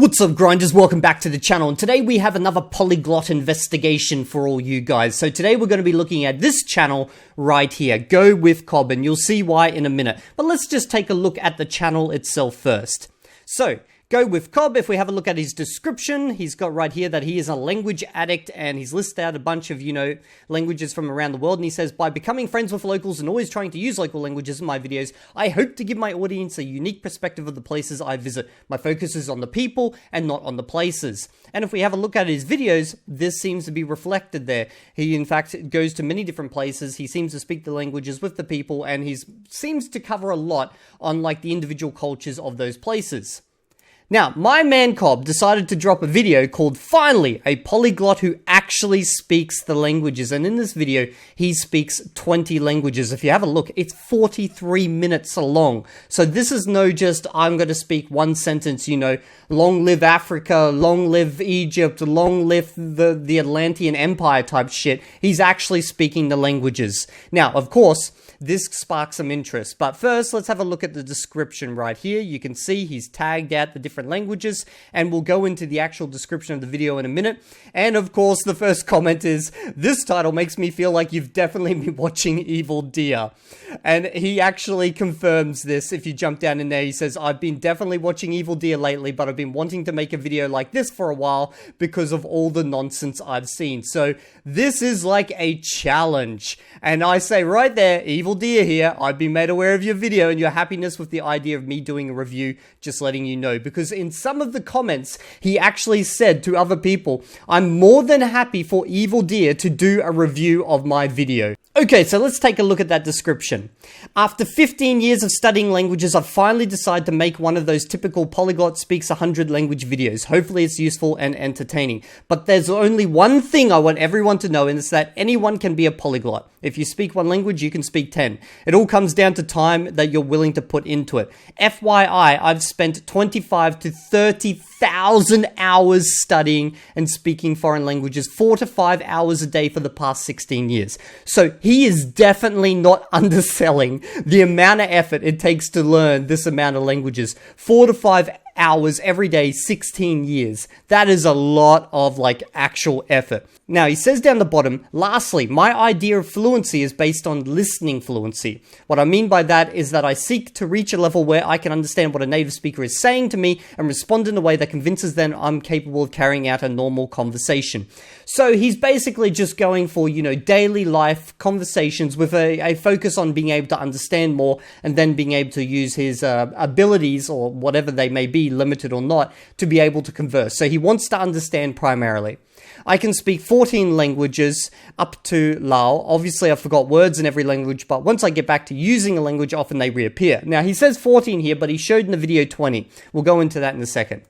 What's up, grinders? Welcome back to the channel, and today we have another polyglot investigation for all you guys. So today we're going to be looking at this channel right here, Go With Cobb, and you'll see why in a minute. But let's just take a look at the channel itself first. So, Go With Cobb, if we have a look at his description, he's got right here that he is a language addict, and he's listed out a bunch of, languages from around the world, and he says, by becoming friends with locals and always trying to use local languages in my videos, I hope to give my audience a unique perspective of the places I visit. My focus is on the people and not on the places. And if we have a look at his videos, this seems to be reflected there. He, in fact, goes to many different places, he seems to speak the languages with the people, and he seems to cover a lot on, like, the individual cultures of those places. Now, my man Cobb decided to drop a video called Finally, a Polyglot Who Actually Speaks the Languages. And in this video, he speaks 20 languages. If you have a look, it's 43 minutes long. So this is no just, I'm going to speak one sentence, long live Africa, long live Egypt, long live the Atlantean Empire type shit. He's actually speaking the languages. Now, of course, this sparks some interest. But first, let's have a look at the description right here. You can see he's tagged out the different languages, and we'll go into the actual description of the video in a minute. And of course, the first comment is, this title makes me feel like you've definitely been watching Evil Deer. And he actually confirms this. If you jump down in there, he says, I've been definitely watching Evil Deer lately, but I've been wanting to make a video like this for a while because of all the nonsense I've seen. So this is like a challenge. And I say right there, Evil Deer here, I've been made aware of your video and your happiness with the idea of me doing a review, just letting you know. Because in some of the comments, he actually said to other people, I'm more than happy for Evil Deer to do a review of my video. Okay, so let's take a look at that description. After 15 years of studying languages, I've finally decided to make one of those typical polyglot speaks 100 language videos. Hopefully it's useful and entertaining. But there's only one thing I want everyone to know, and it's that anyone can be a polyglot. If you speak one language, you can speak 10. It all comes down to time that you're willing to put into it. FYI, I've spent 25 to 30,000 hours studying and speaking foreign languages, 4 to 5 hours a day for the past 16 years. So he is definitely not underselling the amount of effort it takes to learn this amount of languages. 4 to 5 hours every day, 16 years. That is a lot of actual effort. Now, he says down the bottom, lastly, my idea of fluency is based on listening fluency. What I mean by that is that I seek to reach a level where I can understand what a native speaker is saying to me and respond in a way that convinces them I'm capable of carrying out a normal conversation. So he's basically just going for, daily life conversations with a focus on being able to understand more and then being able to use his abilities, or whatever they may be, limited or not, to be able to converse. So he wants to understand primarily. I can speak 14 languages up to Lao. Obviously, I forgot words in every language, but once I get back to using a language, often they reappear. Now, he says 14 here, but he showed in the video 20. We'll go into that in a second.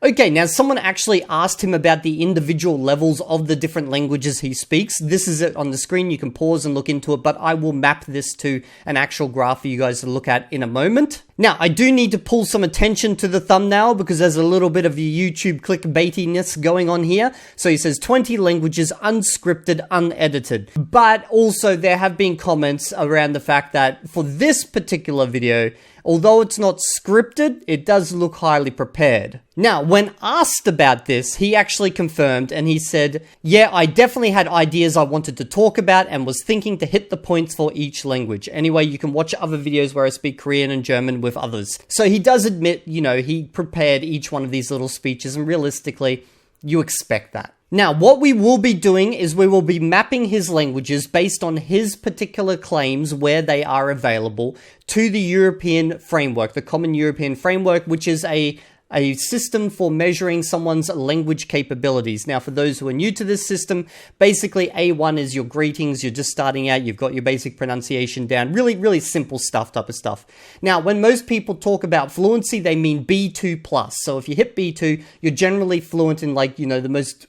Okay, now someone actually asked him about the individual levels of the different languages he speaks. This is it on the screen. You can pause and look into it, but I will map this to an actual graph for you guys to look at in a moment. Now, I do need to pull some attention to the thumbnail because there's a little bit of the YouTube clickbaitiness going on here. So he says 20 languages, unscripted, unedited. But also there have been comments around the fact that for this particular video, although it's not scripted, it does look highly prepared. Now, when asked about this, he actually confirmed and he said, yeah, I definitely had ideas I wanted to talk about and was thinking to hit the points for each language. Anyway, you can watch other videos where I speak Korean and German with others. So he does admit, he prepared each one of these little speeches, and realistically, you expect that. Now, what we will be doing is we will be mapping his languages based on his particular claims where they are available to the European framework, the Common European Framework, which is a system for measuring someone's language capabilities. Now, for those who are new to this system, basically A1 is your greetings, you're just starting out, you've got your basic pronunciation down, really, really simple stuff type of stuff. Now, when most people talk about fluency, they mean B2+. So if you hit B2, you're generally fluent in the most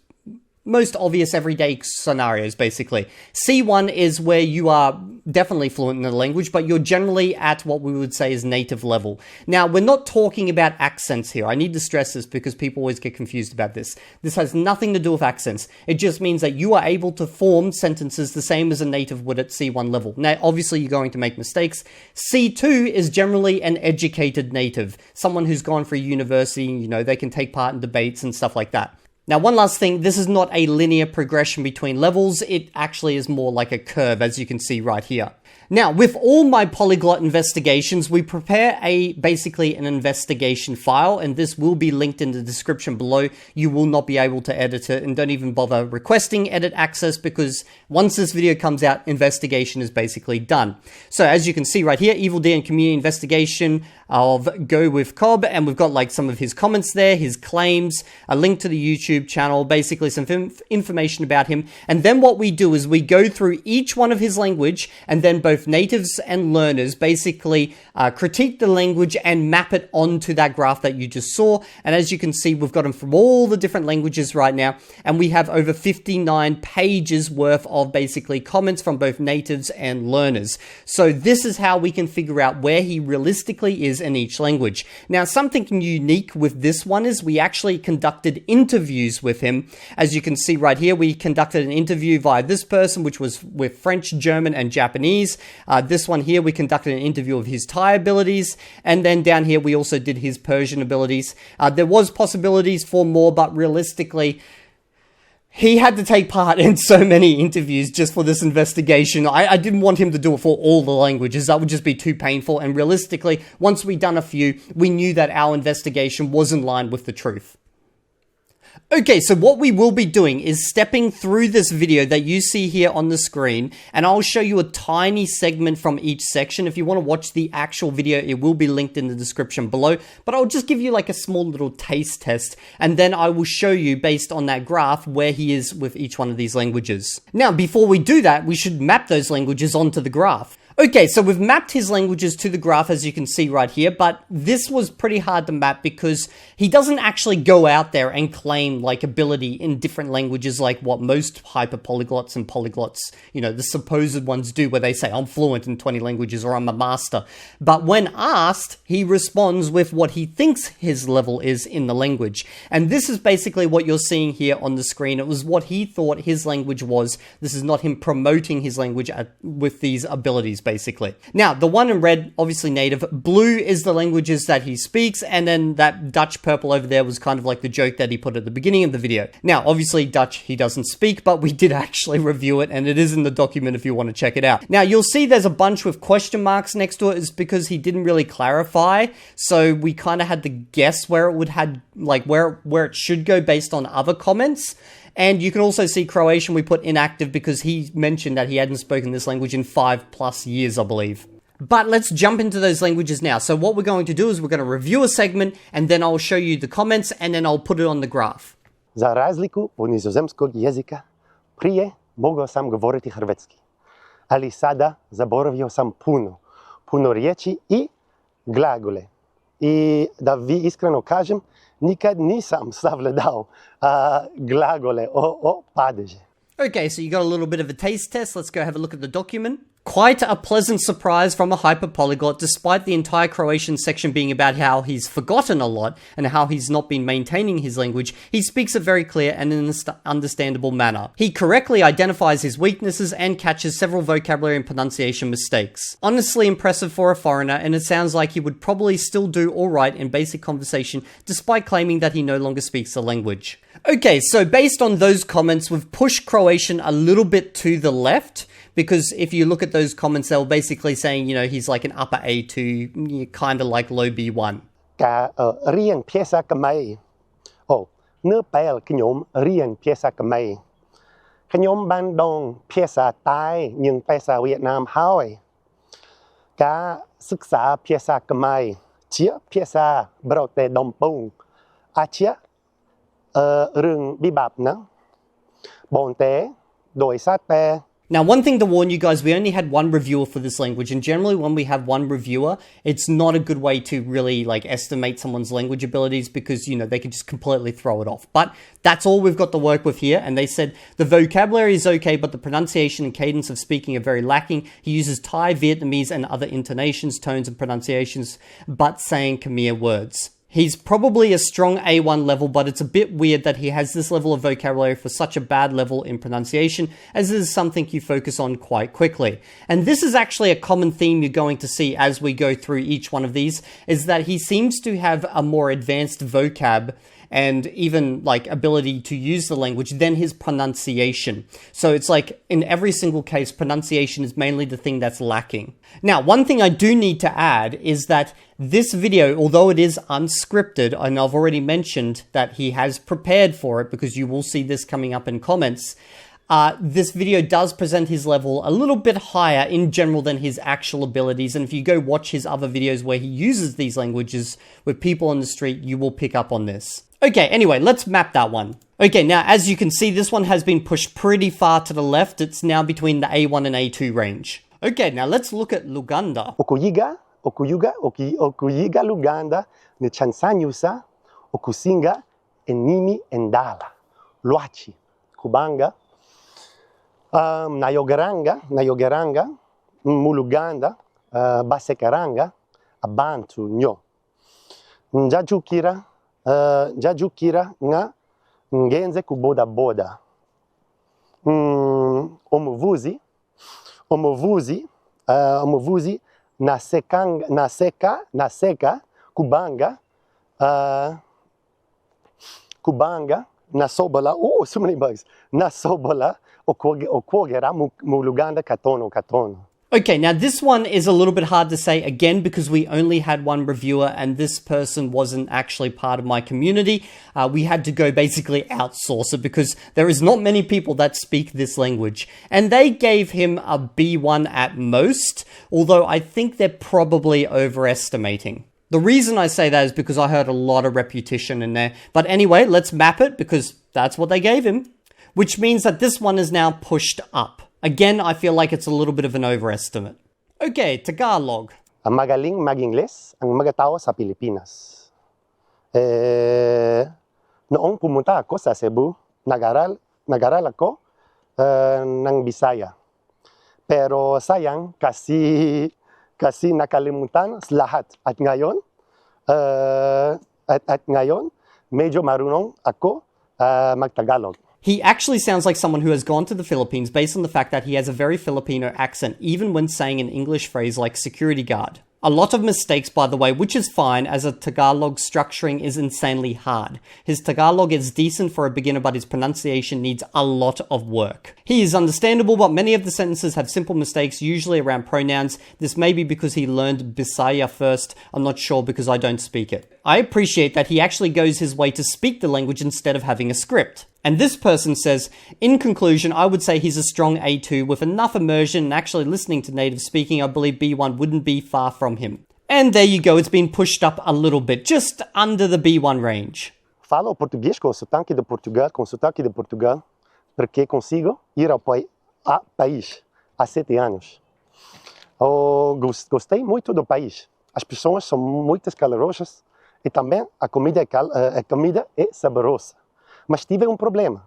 most obvious everyday scenarios, basically. C1 is where you are definitely fluent in the language, but you're generally at what we would say is native level. Now, we're not talking about accents here. I need to stress this because people always get confused about this. This has nothing to do with accents. It just means that you are able to form sentences the same as a native would at C1 level. Now, obviously, you're going to make mistakes. C2 is generally an educated native, someone who's gone for a university, you know, they can take part in debates and stuff like that. Now, one last thing, this is not a linear progression between levels. It actually is more like a curve, as you can see right here. Now, with all my polyglot investigations, we prepare basically an investigation file, and this will be linked in the description below. You will not be able to edit it, and don't even bother requesting edit access, because once this video comes out, investigation is basically done. So as you can see right here, Evil Deer and Community Investigation of Go With Cobb, and we've got like some of his comments there, his claims, a link to the YouTube channel, basically some information about him. And then what we do is we go through each one of his language, and then both natives and learners basically critique the language and map it onto that graph that you just saw. And as you can see, we've got them from all the different languages right now, and we have over 59 pages worth of basically comments from both natives and learners. So this is how we can figure out where he realistically is in each language. Now, something unique with this one is we actually conducted interviews with him. As you can see right here, we conducted an interview via this person, which was with French, German, and Japanese. This one here, we conducted an interview of his Thai abilities, and then down here we also did his Persian abilities. There was possibilities for more, but realistically, he had to take part in so many interviews just for this investigation. I didn't want him to do it for all the languages. That would just be too painful. And realistically, once we'd done a few, we knew that our investigation was in line with the truth. Okay, so what we will be doing is stepping through this video that you see here on the screen, and I'll show you a tiny segment from each section. If you want to watch the actual video, it will be linked in the description below, but I'll just give you like a small little taste test, and then I will show you based on that graph where he is with each one of these languages. Now, before we do that, we should map those languages onto the graph. Okay, so we've mapped his languages to the graph, as you can see right here, but this was pretty hard to map because he doesn't actually go out there and claim like ability in different languages like what most hyperpolyglots and polyglots, you know, the supposed ones do, where they say, I'm fluent in 20 languages or I'm a master. But when asked, he responds with what he thinks his level is in the language. And this is basically what you're seeing here on the screen. It was what he thought his language was. This is not him promoting his language with these abilities, basically. Now, the one in red, obviously native. Blue is the languages that he speaks, and then that Dutch purple over there was kind of like the joke that he put at the beginning of the video. Now, obviously Dutch he doesn't speak, but we did actually review it, and it is in the document if you want to check it out. Now, you'll see there's a bunch with question marks next to it. Is because he didn't really clarify, so we kind of had to guess where it would had like where it should go based on other comments. And you can also see Croatian we put inactive because he mentioned that he hadn't spoken this language in 5+ years, I believe. But let's jump into those languages now. So what we're going to do is we're going to review a segment, and then I'll show you the comments, and then I'll put it on the graph. За разлику od nizozemskog jezika, prije mogao sam govoriti hrvatski, ali sada zaboravio sam puno riječi I glagole. I da vi iskreno kažem, nikad nisam savladao glagole o padeže. Okay, so you got a little bit of a taste test. Let's go have a look at the document. Quite a pleasant surprise from a hyperpolyglot, despite the entire Croatian section being about how he's forgotten a lot and how he's not been maintaining his language. He speaks a very clear and understandable manner. He correctly identifies his weaknesses and catches several vocabulary and pronunciation mistakes. Honestly impressive for a foreigner, and it sounds like he would probably still do alright in basic conversation despite claiming that he no longer speaks the language. Okay, so based on those comments, we've pushed Croatian a little bit to the left, because if you look at those comments, they were basically saying, you know, he's like an upper A2, kind of like low B1. ការរៀនភាសាខ្មែរនៅពេលខ្ញុំរៀនភាសាខ្មែរខ្ញុំបានដងភាសាតាយនិងភាសាវៀតណាមហើយការសិក្សាភាសាខ្មែរជាភាសាប្រទេសដំបូងអាចជារឿងវិបាកណាស់ Now, Now, one thing to warn you guys, we only had one reviewer for this language, and generally when we have one reviewer, it's not a good way to really like estimate someone's language abilities because, you know, they could just completely throw it off. But that's all we've got to work with here, and they said the vocabulary is okay, but the pronunciation and cadence of speaking are very lacking. He uses Thai, Vietnamese, and other intonations, tones, and pronunciations, but saying Khmer words. He's probably a strong A1 level, but it's a bit weird that he has this level of vocabulary for such a bad level in pronunciation, as it is something you focus on quite quickly. And this is actually a common theme you're going to see as we go through each one of these, is that he seems to have a more advanced vocab and even like ability to use the language than his pronunciation. So it's like in every single case, pronunciation is mainly the thing that's lacking. Now, one thing I do need to add is that this video, although it is unscripted, and I've already mentioned that he has prepared for it because you will see this coming up in comments, this video does present his level a little bit higher in general than his actual abilities. And if you go watch his other videos where he uses these languages with people on the street, you will pick up on this. Okay, anyway, let's map that one. Okay, now as you can see, this one has been pushed pretty far to the left. It's now between the A1 and A2 range. Okay, now let's look at Luganda. Okuyiga Luganda, ni Chansanyusa, Okusinga, Enimi Endala, Luachi, Kubanga, Nayogeranga, Muluganda, Basekaranga, Abantu, Nyo. Njajukira nga ngenze kuboda boda. Omuvuzi naseka kubanga nasobola. Oh, so many bugs. Nasobola okwogera mu Luganda katono. Okay, now this one is a little bit hard to say again because we only had one reviewer and this person wasn't actually part of my community. We had to go basically outsource it because there is not many people that speak this language. And they gave him a B1 at most, although I think they're probably overestimating. The reason I say that is because I heard a lot of repetition in there. But anyway, let's map it because that's what they gave him, which means that this one is now pushed up. Again, I feel like it's a little bit of an overestimate. Okay, Tagalog. Magaling mag-Ingles ang mga tao sa Pilipinas. Noong pumunta ako sa Cebu, nag-aral ako ng Bisaya. Pero sayang kasi nakalimutan lahat. At ngayon, medyo marunong ako mag-Tagalog. He actually sounds like someone who has gone to the Philippines based on the fact that he has a very Filipino accent, even when saying an English phrase like security guard. A lot of mistakes, by the way, which is fine as a Tagalog structuring is insanely hard. His Tagalog is decent for a beginner, but his pronunciation needs a lot of work. He is understandable, but many of the sentences have simple mistakes, usually around pronouns. This may be because he learned Bisaya first. I'm not sure because I don't speak it. I appreciate that he actually goes his way to speak the language instead of having a script. And this person says, in conclusion, I would say he's a strong A2 with enough immersion and actually listening to native speaking. I believe B1 wouldn't be far from him. And there you go, it's been pushed up a little bit, just under the B1 range. Falo português com sotaque de Portugal, porque consigo ir ao país há 7 anos. Gostei muito do país. As pessoas são muito calorosas e também a comida é saborosa. Mas tive problema,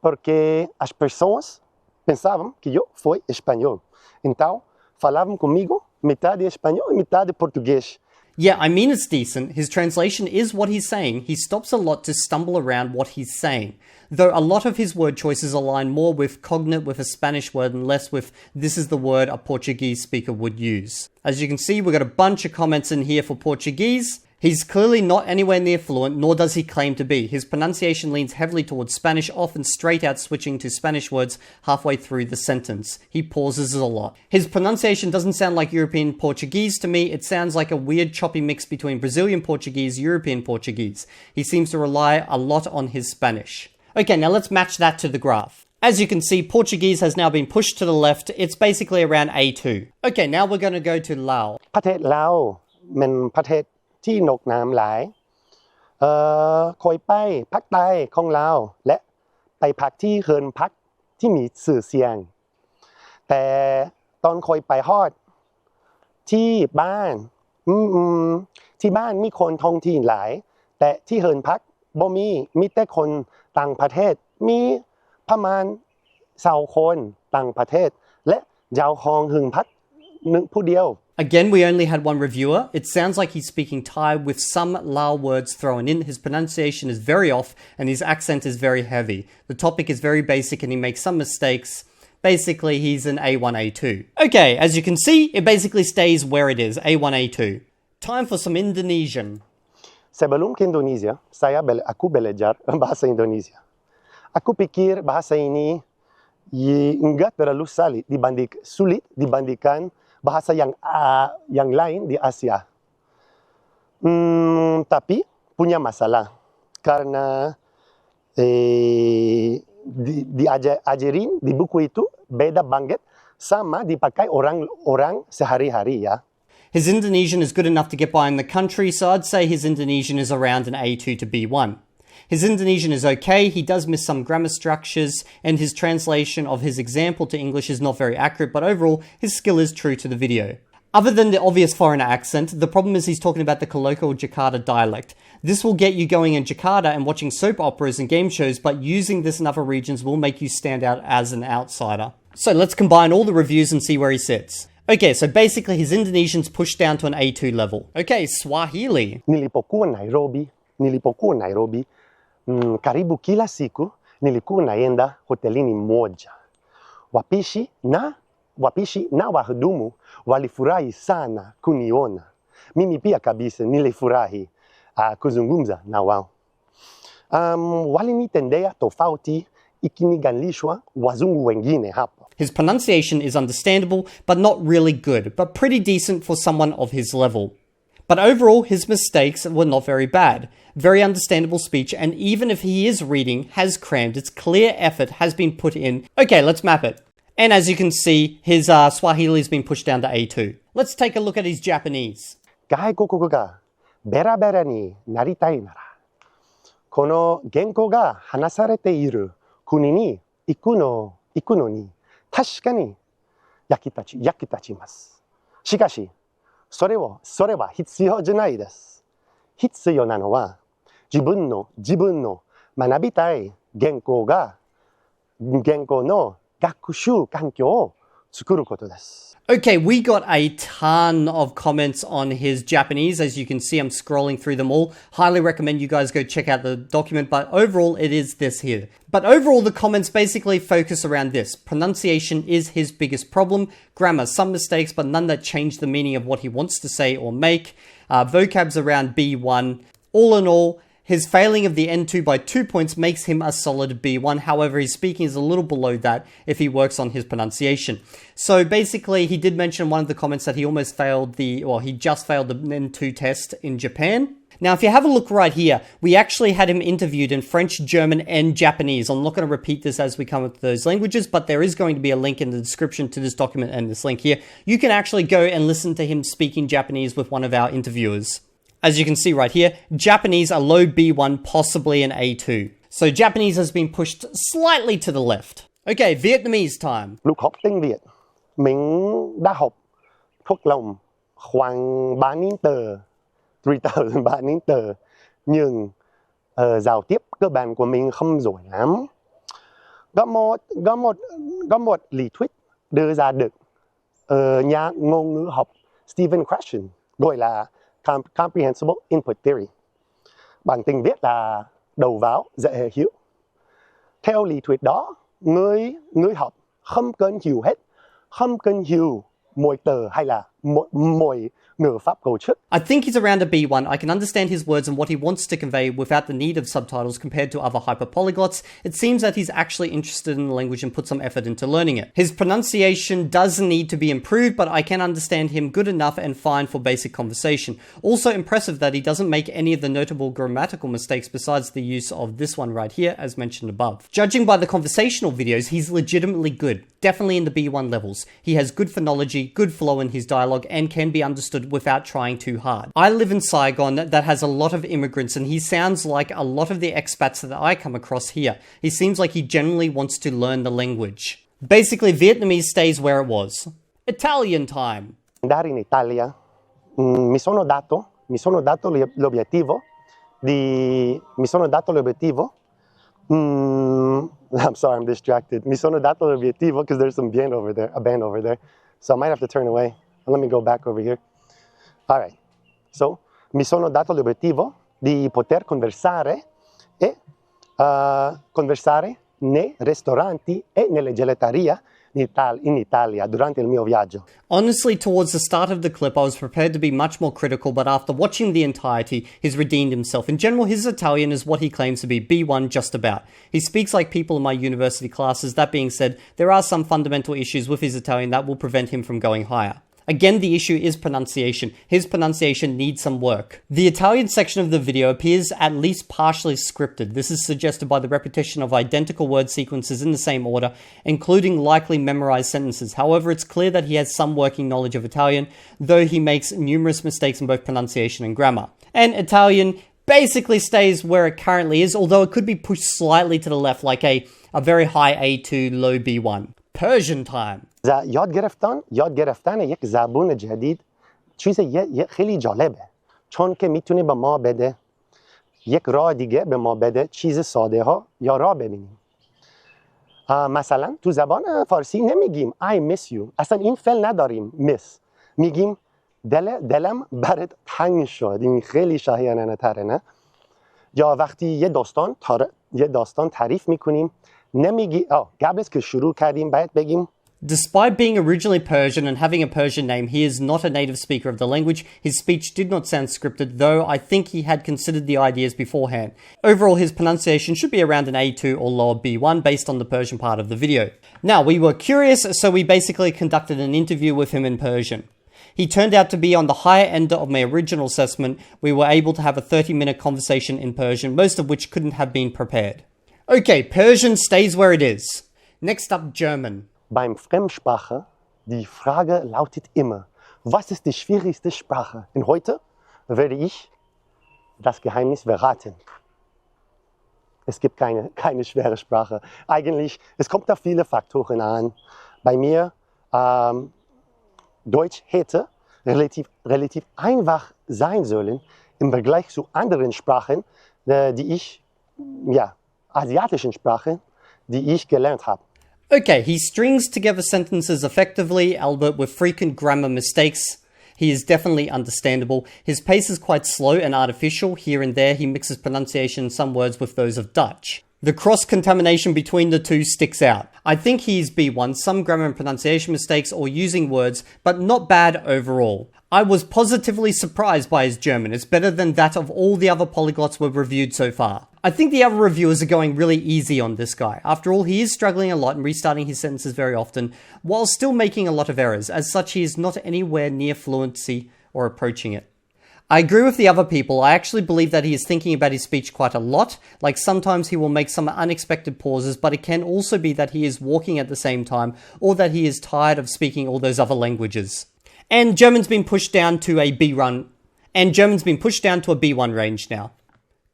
porque as pessoas pensavam que eu fui espanhol. Então, falavam comigo metade espanhol e metade português. Yeah, I mean it's decent. His translation is what he's saying. He stops a lot to stumble around what he's saying. Though a lot of his word choices align more with cognate with a Spanish word and less with this is the word a Portuguese speaker would use. As you can see, we've got a bunch of comments in here for Portuguese. He's clearly not anywhere near fluent, nor does he claim to be. His pronunciation leans heavily towards Spanish, often straight out switching to Spanish words halfway through the sentence. He pauses a lot. His pronunciation doesn't sound like European Portuguese to me. It sounds like a weird choppy mix between Brazilian Portuguese, European Portuguese. He seems to rely a lot on his Spanish. Okay, now let's match that to the graph. As you can see, Portuguese has now been pushed to the left. It's basically around A2. Okay, now we're going to go to Lao. ประเทศลาวมันประเทศที่นกน้ำหลายคอยไปภาคใต้ของลาวและไปพักที่เฮินพักที่มีชื่อเสียง แต่ตอนคอยไปฮอดที่บ้านที่บ้านมีคนท้องถิ่นหลายแต่ที่เฮินพักบ่มีแต่คนต่างประเทศมีประมาณ20คนต่างประเทศและเจ้าของหึงพักหนึ่งผู้เดียว Again, we only had one reviewer. It sounds like he's speaking Thai with some Lao words thrown in. His pronunciation is very off and his accent is very heavy. The topic is very basic and he makes some mistakes. Basically, he's an A1, A2. Okay, as you can see, it basically stays where it is, A1, A2. Time for some Indonesian. Sebelum ke Indonesia, aku belajar bahasa Indonesia. Aku pikir bahasa ini enggak terlalu sulit dibandingkan bahasa yang lain di Asia. Tapi punya masalah karena diajarin di buku itu beda banget sama dipakai orang sehari-hari ya. His Indonesian is good enough to get by in the country, so I'd say his Indonesian is around an A2 to B1. His Indonesian is okay, he does miss some grammar structures, and his translation of his example to English is not very accurate, but overall, his skill is true to the video. Other than the obvious foreigner accent, the problem is he's talking about the colloquial Jakarta dialect. This will get you going in Jakarta and watching soap operas and game shows, but using this in other regions will make you stand out as an outsider. So let's combine all the reviews and see where he sits. Okay, so basically his Indonesian's pushed down to an A2 level. Okay, Swahili. Nilipokuwa Nairobi, karibu kila siku nilikuwa naenda hotelini moja. Wapishi na wahudumu walifurahi sana kuniona. Mimi pia kabisa nilifurahi kuzungumza na wao. Walinitendea tofauti ikilinganishwa wazungu wengine hapo. His pronunciation is understandable, but not really good, but pretty decent for someone of his level. But overall, his mistakes were not very bad. Very understandable speech, and even if he is reading, has crammed, its clear effort has been put in. Okay, let's map it. And as you can see, his Swahili has been pushed down to A2. Let's take a look at his Japanese. 外国語がベラベラになりたいなら、この言語が話されている国に行くのに確かに役立ちます。しかし、それは必要じゃないです。必要なのは自分の学びたい言語の学習環境を作ることです。Okay, we got a ton of comments on his Japanese. As you can see, I'm scrolling through them all. Highly recommend you guys go check out the document, but overall, it is this here. But overall, the comments basically focus around this. Pronunciation is his biggest problem. Grammar, some mistakes, but none that change the meaning of what he wants to say or make. Vocabs around B1. All in all, his failing of the N2 by 2 points makes him a solid B1. However, his speaking is a little below that if he works on his pronunciation. So basically, he did mention in one of the comments that he just failed the N2 test in Japan. Now, if you have a look right here, we actually had him interviewed in French, German, and Japanese. I'm not going to repeat this as we come up to those languages, but there is going to be a link in the description to this document and this link here. You can actually go and listen to him speaking Japanese with one of our interviewers. As you can see right here, Japanese a low B1, possibly an A2. So Japanese has been pushed slightly to the left. Okay, Vietnamese time. Lúc học tiếng Việt, mình đã học thuộc lòng khoảng 3 nín tờ, 3 nín tờ, nhưng giao tiếp cơ bản của mình không giỏi lắm. Có một lý thuyết đưa ra được nhà ngôn ngữ học Stephen Croatian gọi là Comprehensible Input Theory. Bằng tiếng Việt là đầu vào dễ hiểu. Theo lý thuyết đó, người học không cần hiểu hết, không cần hiểu mỗi từ hay là mỗi ngữ pháp cấu trúc. I think he's around a B1. I can understand his words and what he wants to convey without the need of subtitles compared to other hyperpolyglots. It seems that he's actually interested in the language and put some effort into learning it. His pronunciation does need to be improved, but I can understand him good enough and fine for basic conversation. Also impressive that he doesn't make any of the notable grammatical mistakes besides the use of this one right here, as mentioned above. Judging by the conversational videos, he's legitimately good. Definitely in the B1 levels. He has good phonology, good flow in his dialogue, and can be understood without trying too hard. I live in Saigon that has a lot of immigrants, and he sounds like a lot of the expats that I come across here. He seems like he genuinely wants to learn the language. Basically, Vietnamese stays where it was. Italian time. Andare in Italia, mi sono dato l'obiettivo I'm sorry, I'm distracted. Mi sono dato l'obiettivo because there's a band over there. So I might have to turn away. Let me go back over here. All right. So, mi sono dato l'obiettivo di poter conversare nei ristoranti e nelle gelaterie in Italia durante il mio viaggio. Honestly, towards the start of the clip, I was prepared to be much more critical, but after watching the entirety, he's redeemed himself. In general, his Italian is what he claims to be, B1 just about. He speaks like people in my university classes. That being said, there are some fundamental issues with his Italian that will prevent him from going higher. Again, the issue is pronunciation. His pronunciation needs some work. The Italian section of the video appears at least partially scripted. This is suggested by the repetition of identical word sequences in the same order, including likely memorized sentences. However, it's clear that he has some working knowledge of Italian, though he makes numerous mistakes in both pronunciation and grammar. And Italian basically stays where it currently is, although it could be pushed slightly to the left, like a very high A2, low B1. Persian time. یاد گرفتن یک زبون جدید چیز خیلی جالبه چون که میتونه به ما بده یک راه دیگه به ما بده چیز ساده ها یا راه ببینیم مثلا تو زبان فارسی نمیگیم I miss you اصلا این فعل نداریم miss میگیم دلم برات تنگ شد این خیلی شاهیانه تره نه یا وقتی یه داستان تعریف میکنیم نمیگی قبل از که شروع کردیم باید بگیم. Despite being originally Persian and having a Persian name, he is not a native speaker of the language. His speech did not sound scripted, though I think he had considered the ideas beforehand. Overall, his pronunciation should be around an A2 or lower B1 based on the Persian part of the video. Now, we were curious, so we basically conducted an interview with him in Persian. He turned out to be on the higher end of my original assessment. We were able to have a 30-minute conversation in Persian, most of which couldn't have been prepared. Okay, Persian stays where it is. Next up, German. Beim Fremdsprache, die Frage lautet immer, was ist die schwierigste Sprache? Und heute werde ich das Geheimnis verraten. Es gibt keine schwere Sprache. Eigentlich, es kommt auf viele Faktoren an. Bei mir, Deutsch hätte relativ einfach sein sollen im Vergleich zu anderen Sprachen, asiatischen Sprachen, die ich gelernt habe. Okay, he strings together sentences effectively, albeit with frequent grammar mistakes. He is definitely understandable. His pace is quite slow and artificial. Here and there, he mixes pronunciation in some words with those of Dutch. The cross-contamination between the two sticks out. I think he is B1, some grammar and pronunciation mistakes or using words, but not bad overall. I was positively surprised by his German. It's better than that of all the other polyglots we've reviewed so far. I think the other reviewers are going really easy on this guy. After all, he is struggling a lot and restarting his sentences very often, while still making a lot of errors. As such, he is not anywhere near fluency or approaching it. I agree with the other people. I actually believe that he is thinking about his speech quite a lot. Like sometimes he will make some unexpected pauses, but it can also be that he is walking at the same time, or that he is tired of speaking all those other languages. And German's been pushed down to a B1 range now.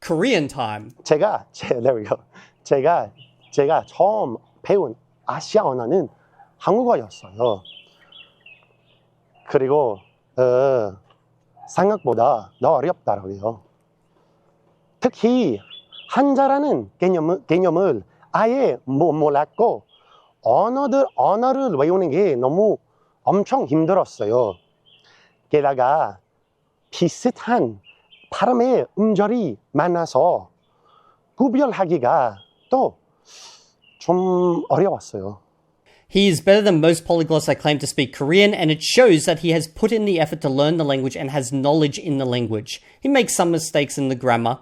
Korean time. There we go. 제가 처음 배운 아시아 언어는 한국어였어요. 그리고 생각보다 더 어렵더라고요. 특히 한자라는 개념을 아예 몰랐고 언어를 외우는 게 너무 엄청 힘들었어요. 게다가 비슷한 발음의 음절이 많아서 구별하기가 또 좀 어려웠어요. He is better than most polyglots that claim to speak Korean, and it shows that he has put in the effort to learn the language and has knowledge in the language. He makes some mistakes in the grammar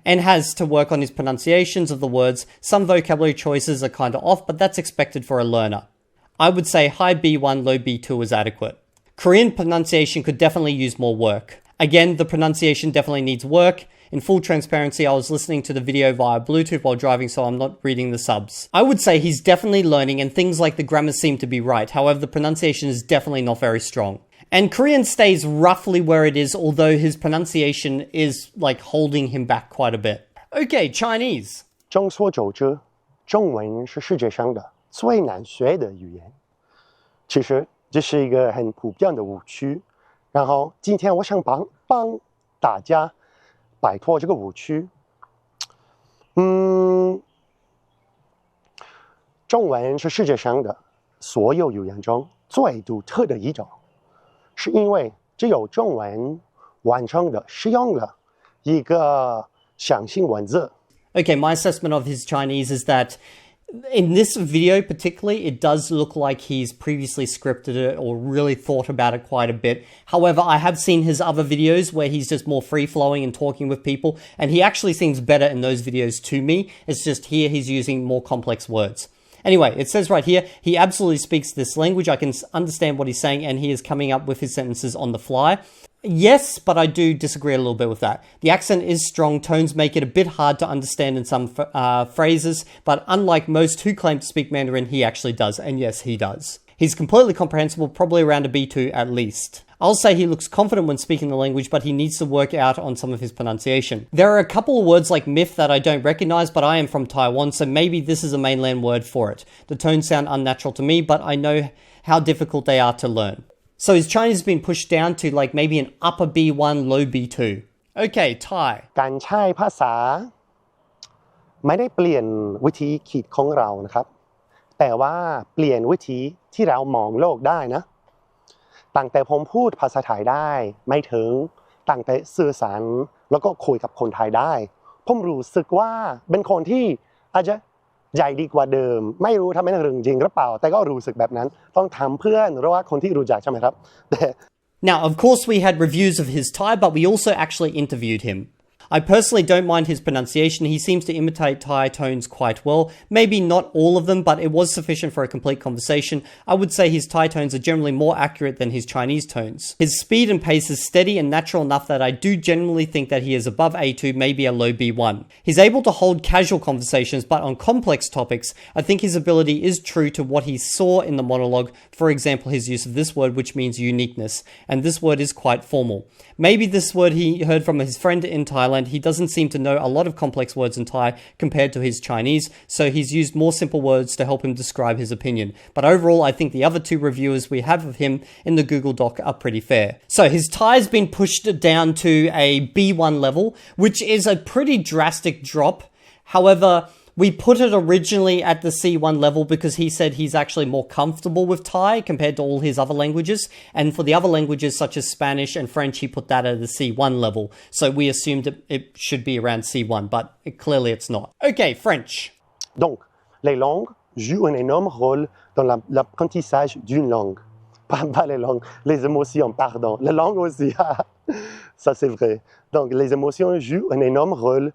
and has to work on his pronunciations of the words. Some vocabulary choices are kind of off, but that's expected for a learner. I would say high B1, low B2 is adequate. Korean pronunciation could definitely use more work. Again, the pronunciation definitely needs work. In full transparency, I was listening to the video via Bluetooth while driving, so I'm not reading the subs. I would say he's definitely learning, and things like the grammar seem to be right. However, the pronunciation is definitely not very strong. And Korean stays roughly where it is, although his pronunciation is like holding him back quite a bit. Okay, Chinese. 众所周知，中文是世界上的最难学的语言。其实这是一个很普遍的误区，然后今天我想帮大家摆脱这个误区。中文是世界上的所有语言中最独特的一种，是因为只有中文完整的使用了一个象形文字。Okay, my assessment of his Chinese is that in this video particularly, it does look like he's previously scripted it or really thought about it quite a bit. However, I have seen his other videos where he's just more free-flowing and talking with people, and he actually seems better in those videos to me. It's just here he's using more complex words. Anyway, it says right here, he absolutely speaks this language. I can understand what he's saying, and he is coming up with his sentences on the fly. Yes, but I do disagree a little bit with that. The accent is strong. Tones make it a bit hard to understand in some phrases, but unlike most who claim to speak Mandarin, he actually does. And yes, he does. He's completely comprehensible, probably around a B2 at least. I'll say he looks confident when speaking the language, but he needs to work out on some of his pronunciation. There are a couple of words like myth that I don't recognize, but I am from Taiwan, so maybe this is a mainland word for it. The tones sound unnatural to me, but I know how difficult they are to learn. So his Chinese has been pushed down to like maybe an upper B1, low B2. Okay, Thai. การใช้ภาษาไม่ได้เปลี่ยนวิธีคิดของเรานะครับแต่ว่าเปลี่ยนวิธีที่เรามองโลกได้นะตั้งแต่ผมพูดภาษาไทยได้ไม่ถึงตั้งแต่สื่อสารแล้วก็คุยกับคนไทยได้ผมรู้สึกว่าเป็นคนที่อาจจะใหญ่ดีกว่าเดิมไม่รู้ทำไม่ได้เรื่องจริงหรือเปล่าแต่ก็รู้สึกแบบนั้นต้องถามเพื่อนหรือว่าคนที่รู้จักใช่ไหมครับ Now, of course, we had reviews of his Thai, but we also actually interviewed him. I personally don't mind his pronunciation. He seems to imitate Thai tones quite well. Maybe not all of them, but it was sufficient for a complete conversation. I would say his Thai tones are generally more accurate than his Chinese tones. His speed and pace is steady and natural enough that I do generally think that he is above A2, maybe a low B1. He's able to hold casual conversations, but on complex topics, I think his ability is true to what he saw in the monologue. For example, his use of this word, which means uniqueness, and this word is quite formal. Maybe this word he heard from his friend in Thailand. He doesn't seem to know a lot of complex words in Thai compared to his Chinese, so he's used more simple words to help him describe his opinion. But overall, I think the other two reviewers we have of him in the Google Doc are pretty fair. So his Thai has been pushed down to a B1 level, which is a pretty drastic drop. However, we put it originally at the C1 level because he said he's actually more comfortable with Thai compared to all his other languages. And for the other languages such as Spanish and French, he put that at the C1 level. So we assumed it should be around C1, but clearly it's not. Okay, French. Donc, les langues jouent un énorme rôle dans l'apprentissage d'une langue. Pas les langues, les émotions, pardon. Les langues aussi, ça c'est vrai. Donc, les émotions jouent un énorme rôle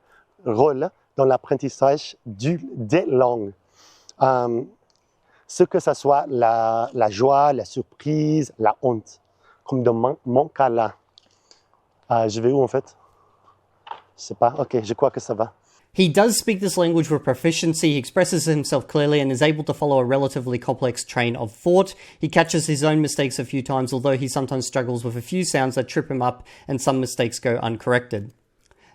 dans l'apprentissage des langues. Ce que ce soit la joie, la surprise, la honte. Comme dans mon cas là. Je vais où en fait? Je sais pas. Ok, je crois que ça va. He does speak this language with proficiency, he expresses himself clearly and is able to follow a relatively complex train of thought. He catches his own mistakes a few times, although he sometimes struggles with a few sounds that trip him up and some mistakes go uncorrected.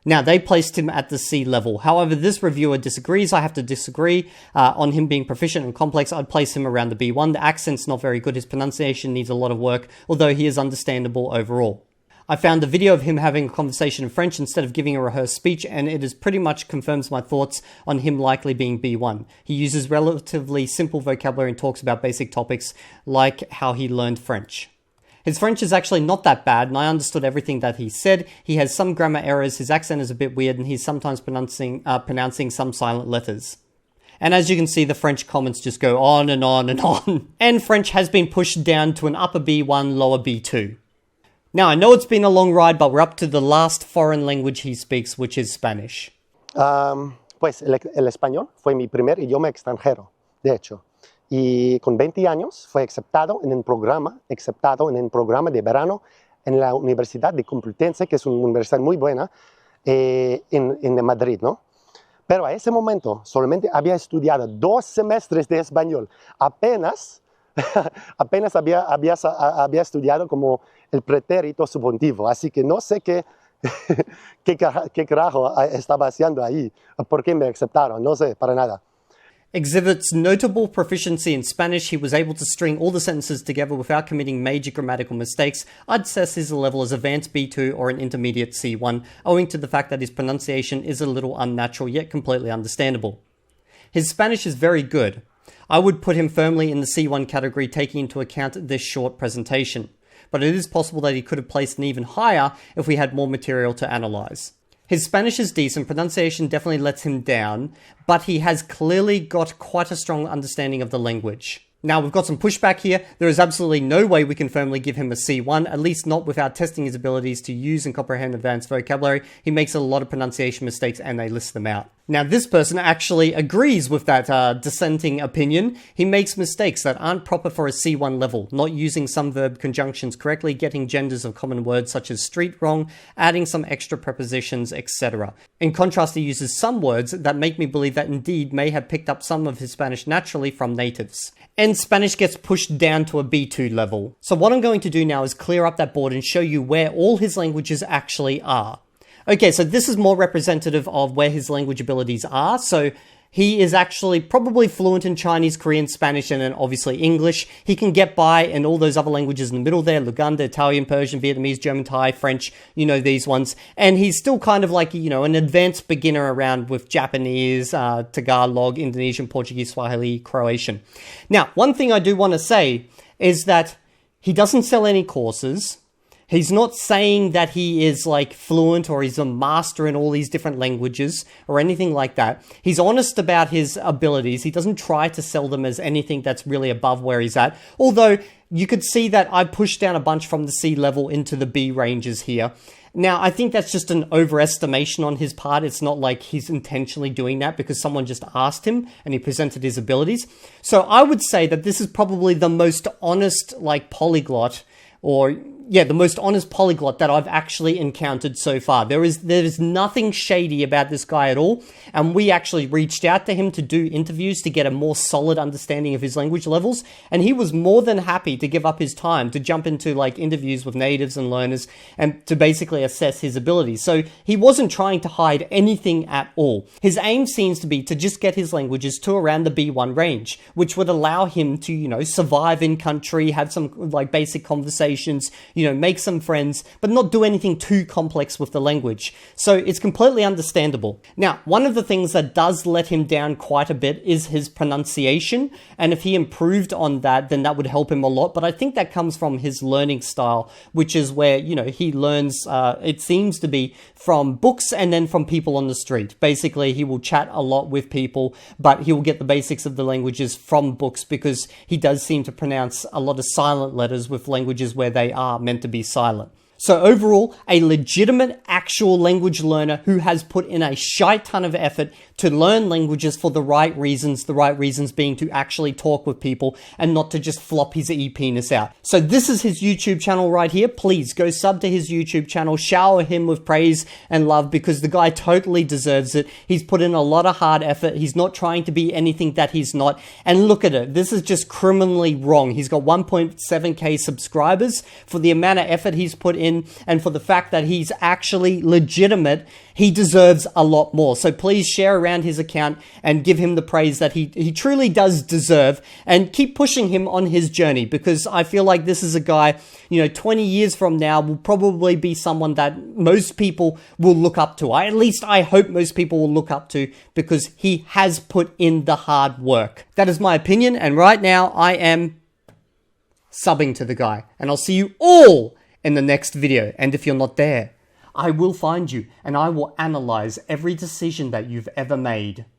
Now, they placed him at the C level. However, this reviewer disagrees. I have to disagree on him being proficient and complex. I'd place him around the B1. The accent's not very good. His pronunciation needs a lot of work, although he is understandable overall. I found a video of him having a conversation in French instead of giving a rehearsed speech, and it is pretty much confirms my thoughts on him likely being B1. He uses relatively simple vocabulary and talks about basic topics like how he learned French. His French is actually not that bad, and I understood everything that he said. He has some grammar errors, his accent is a bit weird, and he's sometimes pronouncing some silent letters. And as you can see, the French comments just go on and on and on. And French has been pushed down to an upper B1, lower B2. Now, I know it's been a long ride, but we're up to the last foreign language he speaks, which is Spanish. Pues el español fue mi primer idioma extranjero, de hecho. Y con 20 años fue aceptado en un programa de verano en la Universidad de Complutense, que es una universidad muy buena, en Madrid, ¿no? Pero a ese momento solamente había estudiado 2 semestres de español. Apenas había estudiado como el pretérito subjuntivo. Así que no sé qué carajo estaba haciendo ahí. ¿Por qué me aceptaron? No sé, para nada. Exhibits notable proficiency in Spanish. He was able to string all the sentences together without committing major grammatical mistakes. I'd assess his level as advanced B2 or an intermediate C1, owing to the fact that his pronunciation is a little unnatural yet completely understandable. His Spanish is very good. I would put him firmly in the C1 category, taking into account this short presentation. But it is possible that he could have placed an even higher if we had more material to analyze. His Spanish is decent, pronunciation definitely lets him down, but he has clearly got quite a strong understanding of the language. Now, we've got some pushback here. There is absolutely no way we can firmly give him a C1, at least not without testing his abilities to use and comprehend advanced vocabulary. He makes a lot of pronunciation mistakes and they list them out. Now, this person actually agrees with that dissenting opinion. He makes mistakes that aren't proper for a C1 level, not using some verb conjunctions correctly, getting genders of common words such as street wrong, adding some extra prepositions, etc. In contrast, he uses some words that make me believe that indeed may have picked up some of his Spanish naturally from natives. And Spanish gets pushed down to a B2 level. So what I'm going to do now is clear up that board and show you where all his languages actually are. Okay, so this is more representative of where his language abilities are. So he is actually probably fluent in Chinese, Korean, Spanish, and then obviously English. He can get by in all those other languages in the middle there, Luganda, Italian, Persian, Vietnamese, German, Thai, French, you know, these ones. And he's still kind of like, you know, an advanced beginner around with Japanese, Tagalog, Indonesian, Portuguese, Swahili, Croatian. Now, one thing I do want to say is that he doesn't sell any courses. He's not saying that he is like fluent or he's a master in all these different languages or anything like that. He's honest about his abilities. He doesn't try to sell them as anything that's really above where he's at. Although you could see that I pushed down a bunch from the C level into the B ranges here. Now, I think that's just an overestimation on his part. It's not like he's intentionally doing that because someone just asked him and he presented his abilities. So I would say that this is probably the most honest, like, polyglot the most honest polyglot that I've actually encountered so far. There is nothing shady about this guy at all, and we actually reached out to him to do interviews to get a more solid understanding of his language levels, and he was more than happy to give up his time to jump into like interviews with natives and learners and to basically assess his abilities. So he wasn't trying to hide anything at all. His aim seems to be to just get his languages to around the B1 range, which would allow him to, you know, survive in country, have some like basic conversations, you know, make some friends, but not do anything too complex with the language. So it's completely understandable. Now, one of the things that does let him down quite a bit is his pronunciation. And if he improved on that, then that would help him a lot. But I think that comes from his learning style, which is where, you know, he learns, it seems to be from books and then from people on the street. Basically, he will chat a lot with people, but he will get the basics of the languages from books because he does seem to pronounce a lot of silent letters with languages where they are meant to be silent. So overall, a legitimate actual language learner who has put in a shite ton of effort to learn languages for the right reasons being to actually talk with people and not to just flop his e-penis out. So this is his YouTube channel right here. Please go sub to his YouTube channel, shower him with praise and love because the guy totally deserves it. He's put in a lot of hard effort. He's not trying to be anything that he's not. And look at it. This is just criminally wrong. He's got 1.7k subscribers. For the amount of effort he's put in and for the fact that he's actually legitimate, he deserves a lot more. So please share around his account and give him the praise that he truly does deserve, and keep pushing him on his journey, because I feel like this is a guy, you know, 20 years from now will probably be someone that most people will look up to. At least I hope most people will look up to, because he has put in the hard work. That is my opinion, and right now I am subbing to the guy, and I'll see you all in the next video. And if you're not there, I will find you and I will analyze every decision that you've ever made.